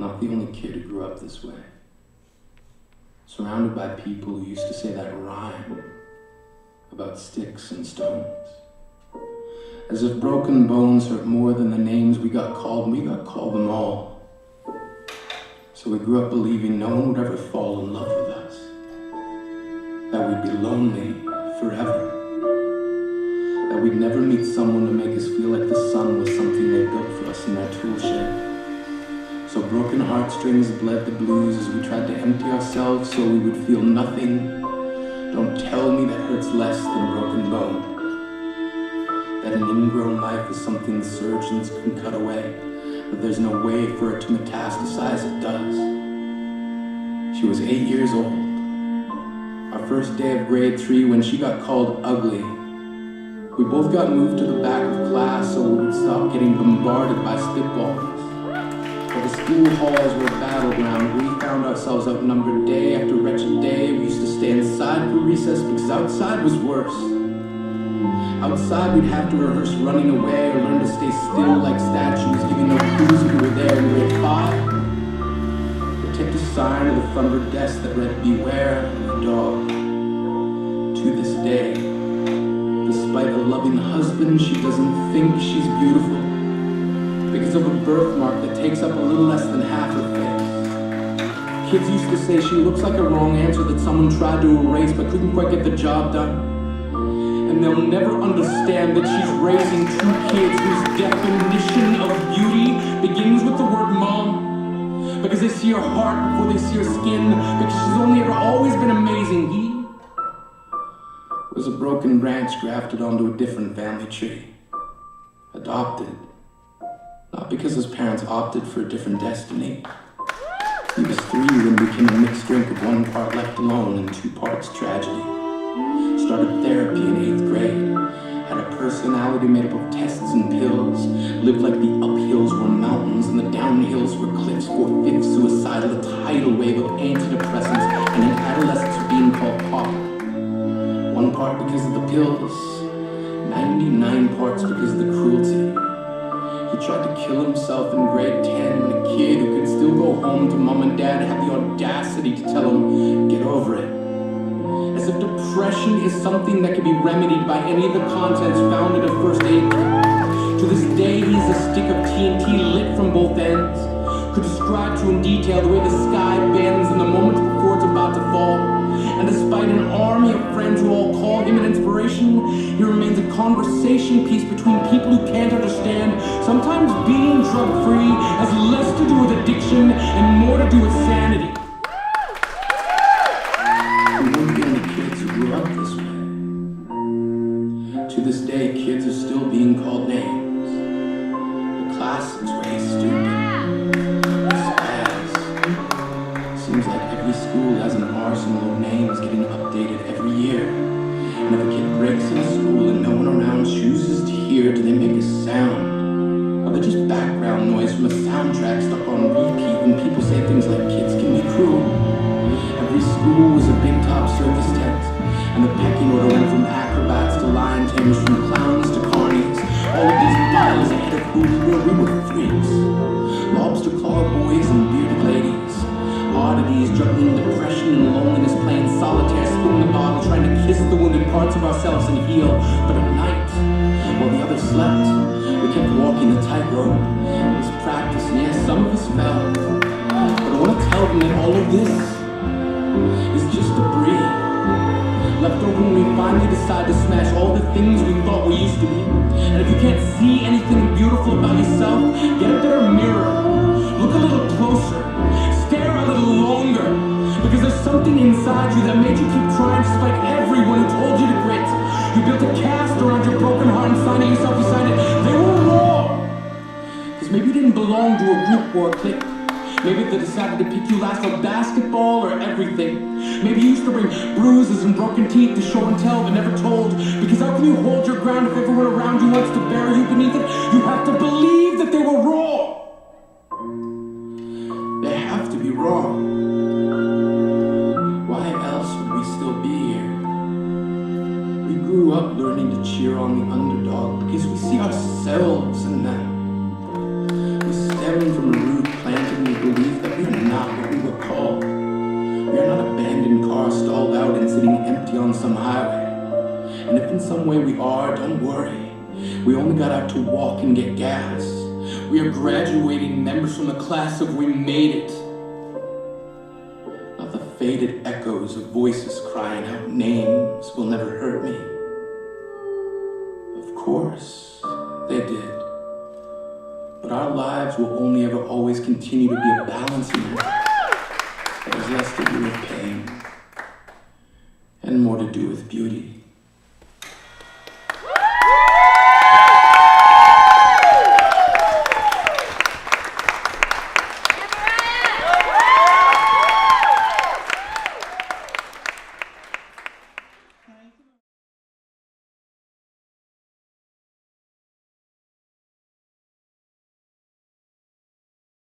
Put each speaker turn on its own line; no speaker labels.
not the only kid who grew up this way. Surrounded by people who used to say that rhyme about sticks and stones. As if broken bones hurt more than the names we got called, and we got called them all. So we grew up believing no one would ever fall in love with us. That we'd be lonely forever. That we'd never meet someone to make us feel like the sun was something they built for us in their tool shed. So broken heartstrings bled the blues as we tried to empty ourselves so we would feel nothing. Don't tell me that hurts less than a broken bone. That an ingrown life is something the surgeons can cut away, that there's no way for it to metastasize, it does. She was 8 years old. Our first day of grade 3 when she got called ugly. We both got moved to the back of class so we would stop getting bombarded by spitballs. But the school halls were a battleground. We found ourselves outnumbered day after wretched day. We used to stay inside for recess because outside was worse. Outside we'd have to rehearse running away or learn to stay still like statues, giving no clues we were there in grade 5. We taped a sign to the front of her desk that read, "Beware of the dog." To this day, despite a loving husband, she doesn't think she's beautiful because of a birthmark that takes up a little less than half her face. Kids used to say she looks like a wrong answer that someone tried to erase but couldn't quite get the job done. And they'll never understand that she's raising 2 kids whose definition of beauty begins with the word mom. Because they see her heart before they see her skin, because she's only ever always been amazing. He was a broken branch grafted onto a different family tree. Adopted. Not because his parents opted for a different destiny. He was 3 when he became a mixed drink of 1 part left alone and 2 parts tragedy. Started therapy in 8th grade. Had a personality made up of tests and pills. Lived like the uphills were mountains and the downhills were cliffs. 4/5 suicidal, a tidal wave of antidepressants, and an adolescence of being called pop. 1 part because of the pills, 99 parts because of the cruelty. He tried to kill himself in grade 10 when a kid who could still go home to mom and dad had the audacity to tell him, "Get over it." As if depression is something that can be remedied by any of the contents found in a first aid kit. To this day, he's a stick of TNT lit from both ends. Could describe to in detail the way the sky bends in the moment before it's about to fall. And despite an army of friends who all call him an inspiration, he remains a conversation piece between people who can't understand. Sometimes being drug-free has less to do with addiction and more to do with sanity. To this day, kids are still being called names. The classics were, "Hey, stupid," "spaz." Seems like every school has an arsenal of names getting updated every year. And if a kid breaks into school and no one around chooses to hear, do they make a sound? Or they're just background noise from a soundtrack stuck on repeat when people say things like kids can be cruel. Every school was a big top circus tent. And the pecking order went from acrobats to lion tamers, from clowns to carnies. All of these miles ahead of who we were freaks. Lobster claw boys and bearded ladies. Oddities juggling depression and loneliness, playing solitaire, spinning the bottle, trying to kiss the wounded parts of ourselves and heal. But at night, while the others slept, we kept walking the tightrope. It was practice, and yes, some of us fell. But I want to tell them that all of this is just debris. Left over when we finally decide to smash all the things we thought we used to be. And if you can't see anything beautiful about yourself, get a better mirror. Look a little closer. Stare a little longer. Because there's something inside you that made you keep trying despite everyone who told you to quit. You built a cast around your broken heart and signing yourself beside it. They were wrong. Because maybe you didn't belong to a group or a clique. Maybe they decided to pick you last for basketball or everything. Maybe you used to bring bruises and broken teeth to show and tell but never told. Because how can you hold your ground if everyone around you wants to bury you beneath it? You have to believe that they were wrong. They have to be wrong. Why else would we still be here? We grew up learning to cheer on the underdog because we see ourselves in them. We stem from a root planted in the belief car stalled out and sitting empty on some highway. And if in some way we are, don't worry. We only got out to walk and get gas. We are graduating members from the class of We Made It. Not the faded echoes of voices crying out names will never hurt me. Of course, they did. But our lives will only ever always continue to be a balancing act that has less to do with pain and more to do with beauty.